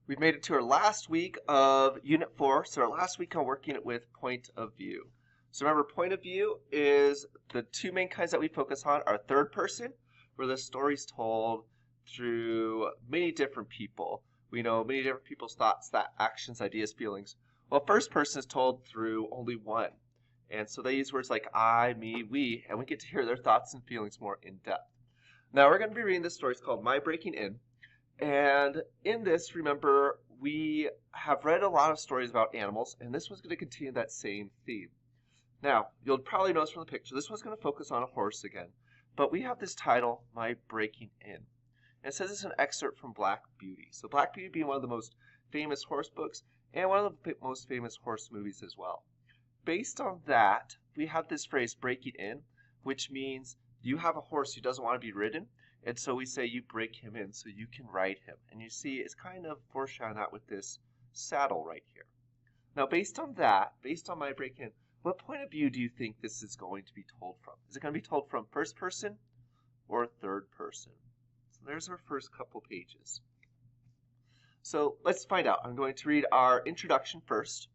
We've made it to our last week of Unit 4, so our last week on working it with point of view. So remember, point of view is the two main kinds that we focus on are third person, where the story's told through many different people. We know many different people's thoughts, actions, ideas, feelings. Well, first person is told through only one. And so they use words like I, me, we, and we get to hear their thoughts and feelings more in depth. Now we're going to be reading this story. It's called My Breaking In. And in this, remember, we have read a lot of stories about animals, and this one's going to continue that same theme. Now, you'll probably notice from the picture, this one's going to focus on a horse again. But we have this title, My Breaking In. And it says it's an excerpt from Black Beauty. So Black Beauty being one of the most famous horse books, and one of the most famous horse movies as well. Based on that, we have this phrase, breaking in, which means you have a horse who doesn't want to be ridden, and so we say you break him in so you can ride him. And you see, it's kind of foreshadowing that with this saddle right here. Now, based on that, based on my break-in, what point of view do you think this is going to be told from? Is it going to be told from first person or third person? So there's our first couple pages. So let's find out. I'm going to read our introduction first.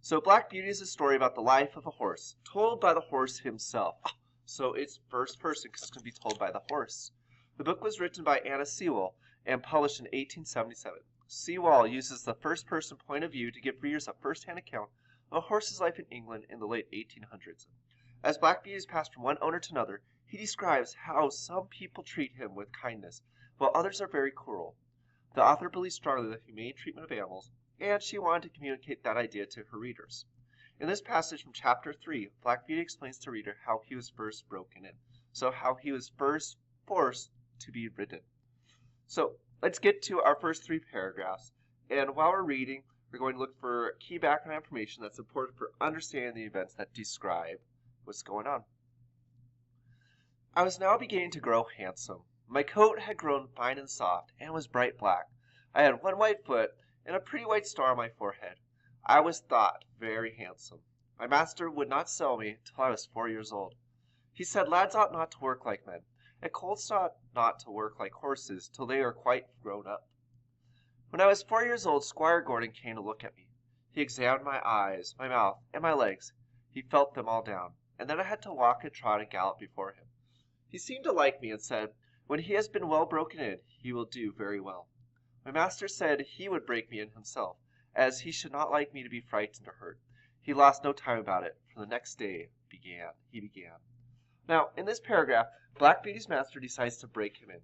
So Black Beauty is a story about the life of a horse, told by the horse himself. So it's first person because it's going to be told by the horse. The book was written by Anna Sewell and published in 1877. Sewell uses the first-person point of view to give readers a first-hand account of a horse's life in England in the late 1800s. As Black Beauty is passed from one owner to another, he describes how some people treat him with kindness, while others are very cruel. The author believes strongly in the humane treatment of animals, and she wanted to communicate that idea to her readers. In this passage from chapter 3, Black Beauty explains to the reader how he was first broken in, so how he was first forced to be ridden. So let's get to our first three paragraphs, and while we're reading, we're going to look for key background information that's important for understanding the events that describe what's going on. I was now beginning to grow handsome. My coat had grown fine and soft, and was bright black. I had one white foot, and a pretty white star on my forehead. I was thought very handsome. My master would not sell me till I was 4 years old. He said lads ought not to work like men, and colts ought not to work like horses till they are quite grown up. When I was 4 years old, Squire Gordon came to look at me. He examined my eyes, my mouth, and my legs. He felt them all down, and then I had to walk and trot and gallop before him. He seemed to like me and said, when he has been well broken in, he will do very well. My master said he would break me in himself, as he should not like me to be frightened or hurt. He lost no time about it, for the next day he began. Now, in this paragraph, Black Beauty's master decides to break him in.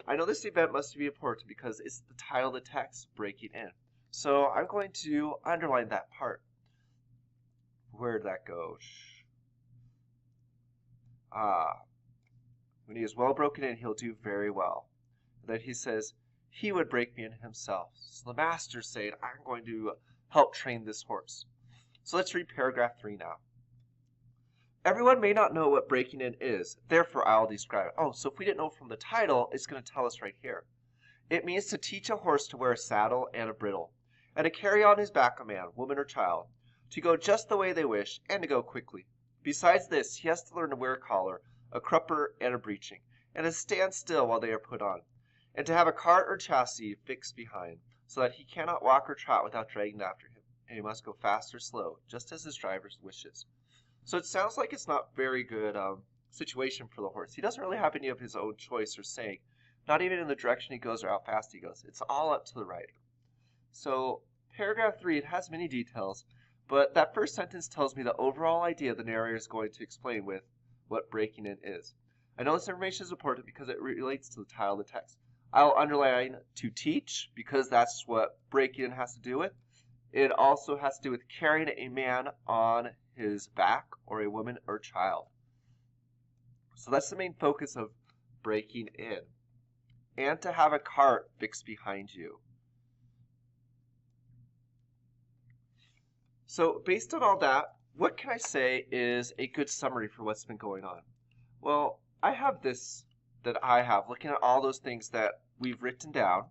I know this event must be important because it's the title of the text, breaking in. So I'm going to underline that part. Where did that go? When he is well broken in, he'll do very well. And then he says, he would break me in himself. So the master's saying, I'm going to help train this horse. So let's read paragraph 3 now. Everyone may not know what breaking in is, therefore I'll describe it. Oh, so if we didn't know from the title, it's going to tell us right here. It means to teach a horse to wear a saddle and a bridle, and to carry on his back a man, woman, or child, to go just the way they wish, and to go quickly. Besides this, he has to learn to wear a collar, a crupper, and a breeching, and to stand still while they are put on, and to have a cart or chassis fixed behind, so that he cannot walk or trot without dragging after him, and he must go fast or slow, just as his driver wishes. So it sounds like it's not very good situation for the horse. He doesn't really have any of his own choice or saying, not even in the direction he goes or how fast he goes. It's all up to the rider. So paragraph 3, it has many details, but that first sentence tells me the overall idea the narrator is going to explain with what breaking in is. I know this information is important because it relates to the title of the text. I'll underline to teach because that's what breaking in has to do with. It also has to do with carrying a man on his back or a woman or child. So that's the main focus of breaking in. And to have a cart fixed behind you. So based on all that, what can I say is a good summary for what's been going on? Well, I have this that I have, looking at all those things that we've written down.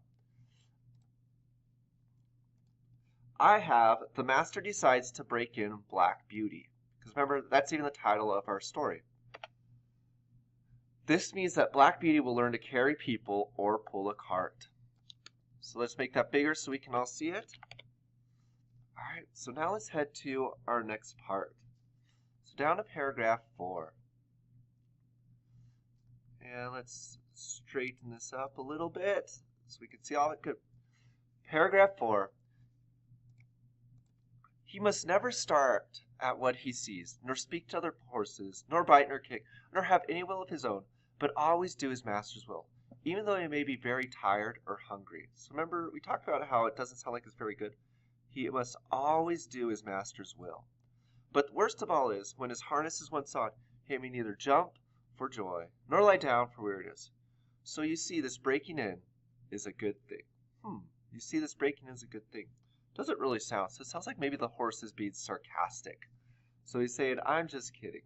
I have the master decides to break in Black Beauty. Because remember, that's even the title of our story. This means that Black Beauty will learn to carry people or pull a cart. So let's make that bigger so we can all see it. All right, so now let's head to our next part. So down to paragraph 4. And let's straighten this up a little bit so we can see all it good. Paragraph 4. He must never start at what he sees, nor speak to other horses, nor bite, nor kick, nor have any will of his own, but always do his master's will, even though he may be very tired or hungry. So remember, we talked about how it doesn't sound like it's very good. He must always do his master's will. But worst of all is, when his harness is once on, he may neither jump for joy, nor lie down for weariness. So you see, this breaking in is a good thing. You see, this breaking in is a good thing. Doesn't really sound. So it sounds like maybe the horse is being sarcastic. So he's saying, I'm just kidding.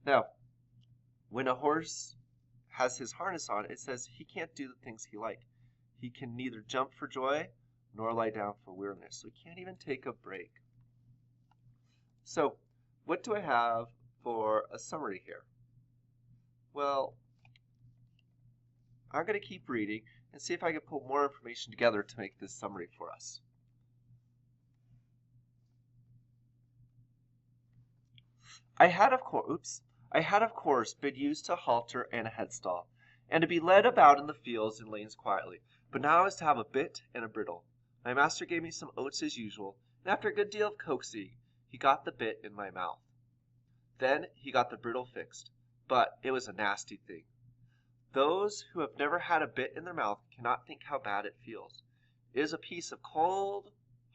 Now, when a horse has his harness on, it says he can't do the things he likes. He can neither jump for joy nor lie down for weariness. So he can't even take a break. So what do I have for a summary here? Well, I'm going to keep reading and see if I can put more information together to make this summary for us. I had of course been used to a halter and a headstall, and to be led about in the fields and lanes quietly, but now I was to have a bit and a bridle. My master gave me some oats as usual, and after a good deal of coaxing, he got the bit in my mouth. Then he got the bridle fixed, but it was a nasty thing. Those who have never had a bit in their mouth cannot think how bad it feels. It is a piece of cold,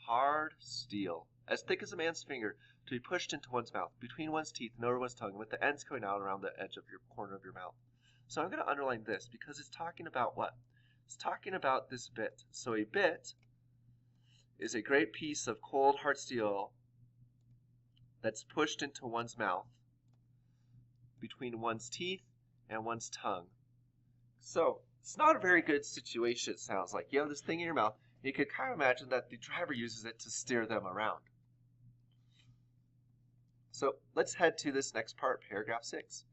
hard steel, as thick as a man's finger, to be pushed into one's mouth, between one's teeth and over one's tongue, with the ends coming out around the edge of your corner of your mouth. So I'm going to underline this because it's talking about what? It's talking about this bit. So a bit is a great piece of cold, hard steel that's pushed into one's mouth, between one's teeth and one's tongue. So it's not a very good situation, it sounds like. You have this thing in your mouth, and you could kind of imagine that the driver uses it to steer them around. So let's head to this next part, paragraph 6.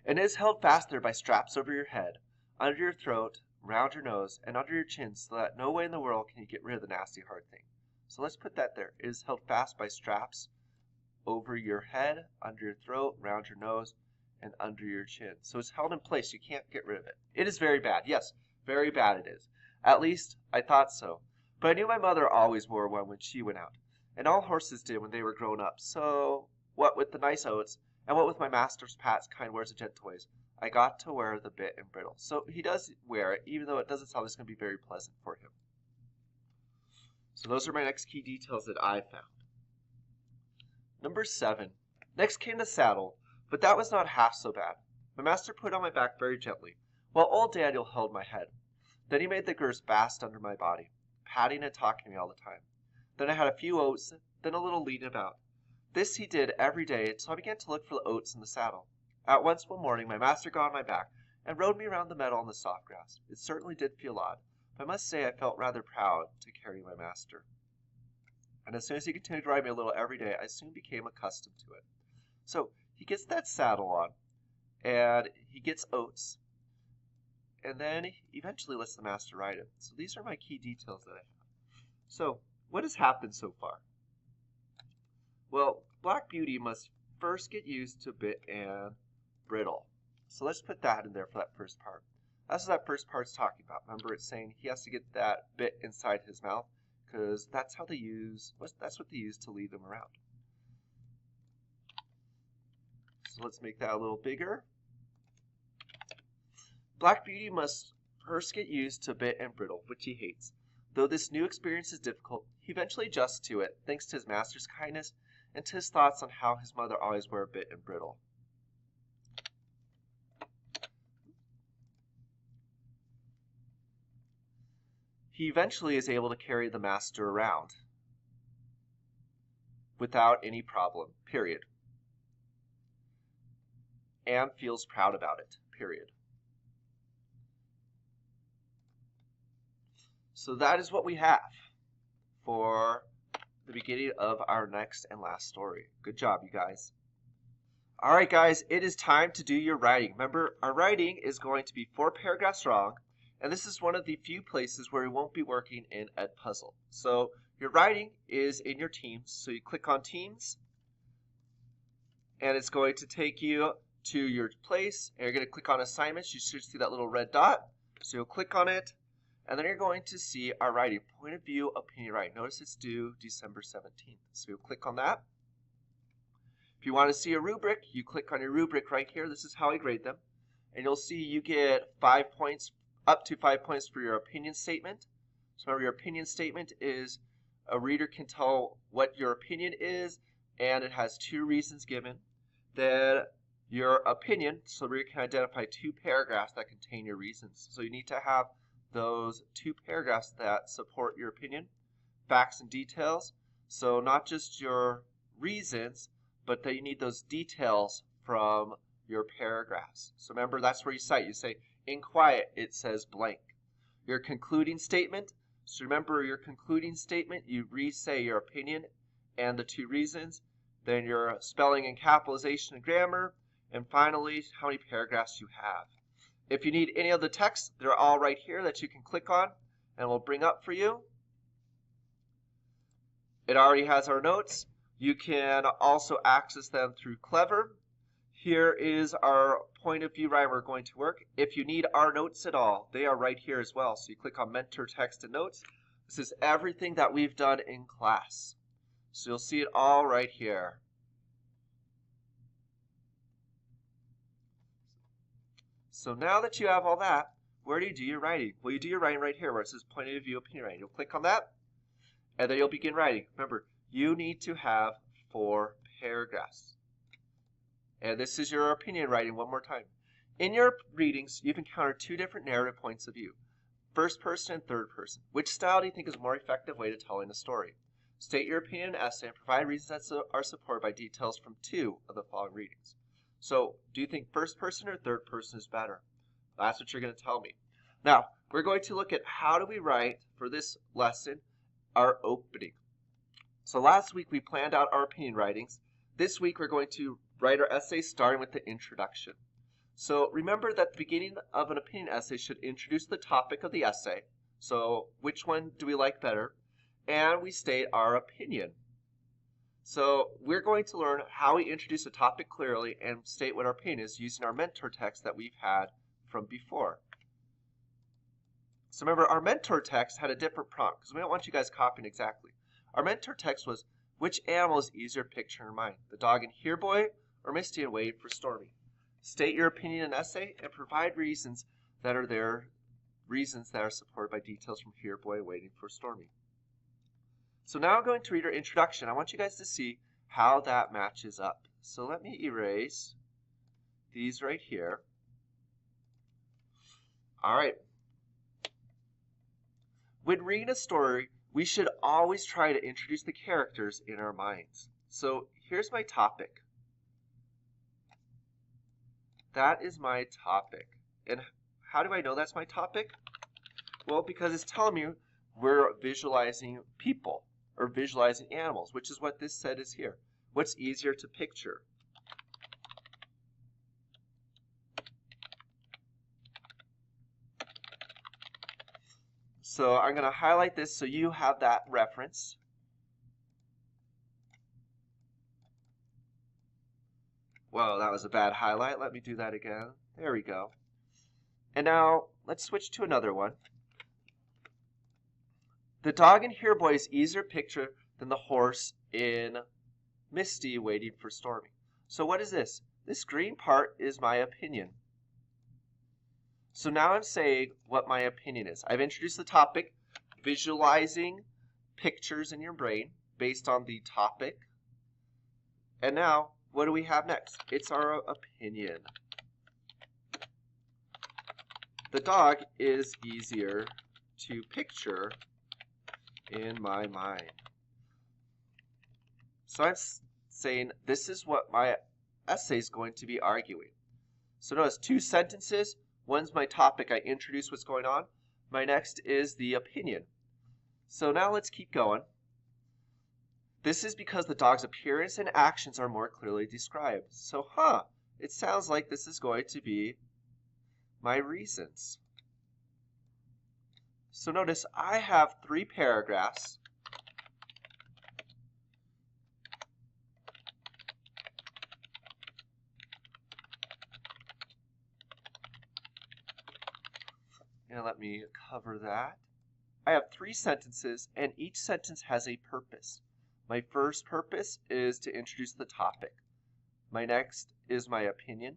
And it is held fast there by straps over your head, under your throat, round your nose, and under your chin, so that no way in the world can you get rid of the nasty hard thing. So let's put that there. It is held fast by straps over your head, under your throat, round your nose, and under your chin. So it's held in place. You can't get rid of it. It is very bad. Yes, very bad it is. At least I thought so. But I knew my mother always wore one when she went out, and all horses did when they were grown up. So what with the nice oats, and what with my master's pats kind words and gentle ways, I got to wear the bit and bridle. So he does wear it, even though it doesn't sound like it's going to be very pleasant for him. So those are my next key details that I found. Number 7. Next came the saddle, but that was not half so bad. My master put on my back very gently, while old Daniel held my head. Then he made the girths fast under my body, patting and talking to me all the time. Then I had a few oats, then a little leading about. This he did every day until I began to look for the oats in the saddle. At once one morning my master got on my back and rode me around the meadow on the soft grass. It certainly did feel odd, but I must say I felt rather proud to carry my master. And as soon as he continued to ride me a little every day, I soon became accustomed to it. So he gets that saddle on, and he gets oats, and then he eventually lets the master ride him. So these are my key details that I have. So what has happened so far? Well, Black Beauty must first get used to bit and bridle. So let's put that in there for that first part. That's what that first part's talking about. Remember, it's saying he has to get that bit inside his mouth, because that's what they use to lead them around. So let's make that a little bigger. Black Beauty must first get used to bit and bridle, which he hates. Though this new experience is difficult, he eventually adjusts to it, thanks to his master's kindness and to his thoughts on how his mother always wore a bit and bridle. He eventually is able to carry the master around without any problem, period. And feels proud about it, period. So that is what we have for the beginning of our next and last story. Good job, you guys. All right, guys, it is time to do your writing. Remember, our writing is going to be 4 paragraphs long, And this is one of the few places where we won't be working in Edpuzzle. So your writing is in your Teams. So you click on Teams, and it's going to take you to your place. And you're going to click on Assignments. You should see that little red dot. So you'll click on it, and then you're going to see our writing, point of view, opinion writing. Notice it's due December 17th. So you'll click on that. If you want to see a rubric, you click on your rubric right here. This is how I grade them. And you'll see you get 5 points, up to 5 points for your opinion statement. So remember, your opinion statement is a reader can tell what your opinion is, and it has 2 reasons given. Then your opinion, so the reader can identify 2 paragraphs that contain your reasons. So you need to have those 2 paragraphs that support your opinion, facts and details. So not just your reasons, but that you need those details from your paragraphs. So remember, that's where you cite. You say, in quiet, it says blank. Your concluding statement, so remember your concluding statement, you re-say your opinion and the 2 reasons. Then your spelling and capitalization and grammar. And finally, how many paragraphs you have. If you need any of the text, they're all right here that you can click on and we'll bring up for you. It already has our notes. You can also access them through Clever. Here is our point of view writing we're going to work. If you need our notes at all, they are right here as well. So you click on Mentor Text and Notes. This is everything that we've done in class. So you'll see it all right here. So now that you have all that, where do you do your writing? Well, you do your writing right here where it says point of view, opinion writing. You'll click on that, and then you'll begin writing. Remember, you need to have 4 paragraphs. And this is your opinion writing one more time. In your readings, you've encountered 2 different narrative points of view, first person and third person. Which style do you think is a more effective way to telling a story? State your opinion in an essay and provide reasons that are supported by details from 2 of the following readings. So, do you think first person or third person is better? That's what you're going to tell me. Now, we're going to look at how do we write, for this lesson, our opening. So last week we planned out our opinion writings. This week we're going to write our essay starting with the introduction. So remember that the beginning of an opinion essay should introduce the topic of the essay. So which one do we like better? And we state our opinion. So we're going to learn how we introduce a topic clearly and state what our opinion is using our mentor text that we've had from before. So remember, our mentor text had a different prompt because we don't want you guys copying exactly. Our mentor text was, which animal is easier to picture in your mind? The dog in Here Boy or Misty and Wade for Stormy? State your opinion in an essay and provide reasons that are supported by details from Here Boy waiting for Stormy. So now I'm going to read our introduction. I want you guys to see how that matches up. So let me erase these right here. All right. When reading a story, we should always try to introduce the characters in our minds. So here's my topic. That is my topic. And how do I know that's my topic? Well, because it's telling me we're visualizing people or visualizing animals, which is what this set is here. What's easier to picture? So I'm going to highlight this so you have that reference. Whoa, that was a bad highlight. Let me do that again. There we go. And now let's switch to another one. The dog in Here Boy is easier to picture than the horse in Misty waiting for Stormy. So what is this? This green part is my opinion. So now I'm saying what my opinion is. I've introduced the topic, visualizing pictures in your brain based on the topic. And now, what do we have next? It's our opinion. The dog is easier to picture in my mind. So I'm saying this is what my essay is going to be arguing. So notice 2 sentences. One's my topic. I introduce what's going on. My next is the opinion. So now let's keep going. This is because the dog's appearance and actions are more clearly described. So, it sounds like this is going to be my reasons. So notice I have 3 paragraphs. And let me cover that. I have 3 sentences, and each sentence has a purpose. My first purpose is to introduce the topic. My next is my opinion.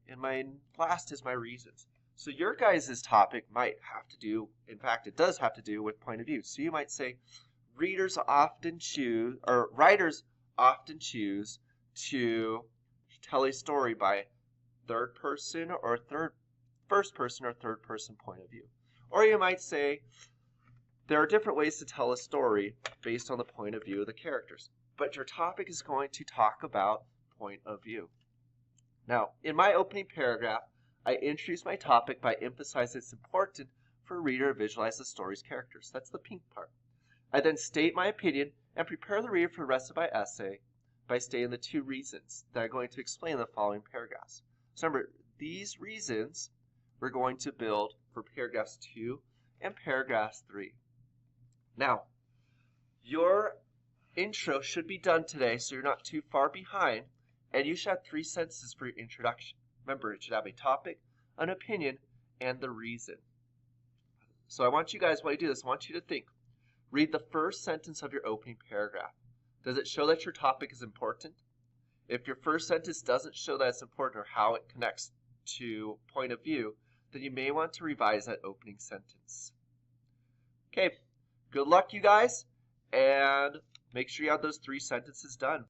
And my last is my reasons. So your guys' topic might have to do, in fact, it does have to do with point of view. So you might say, writers often choose to tell a story by third person or first person or third person point of view. Or you might say, there are different ways to tell a story based on the point of view of the characters. But your topic is going to talk about point of view. Now, in my opening paragraph, I introduce my topic by emphasizing it's important for a reader to visualize the story's characters. That's the pink part. I then state my opinion and prepare the reader for the rest of my essay by stating the 2 reasons that I'm going to explain in the following paragraphs. So remember, these reasons we're going to build for paragraphs 2 and paragraph 3. Now, your intro should be done today so you're not too far behind, and you should have 3 sentences for your introduction. Remember, it should have a topic, an opinion, and the reason. So I want you guys, while you do this, I want you to think. Read the first sentence of your opening paragraph. Does it show that your topic is important? If your first sentence doesn't show that it's important or how it connects to point of view, then you may want to revise that opening sentence. Okay, good luck you guys, and make sure you have those 3 sentences done.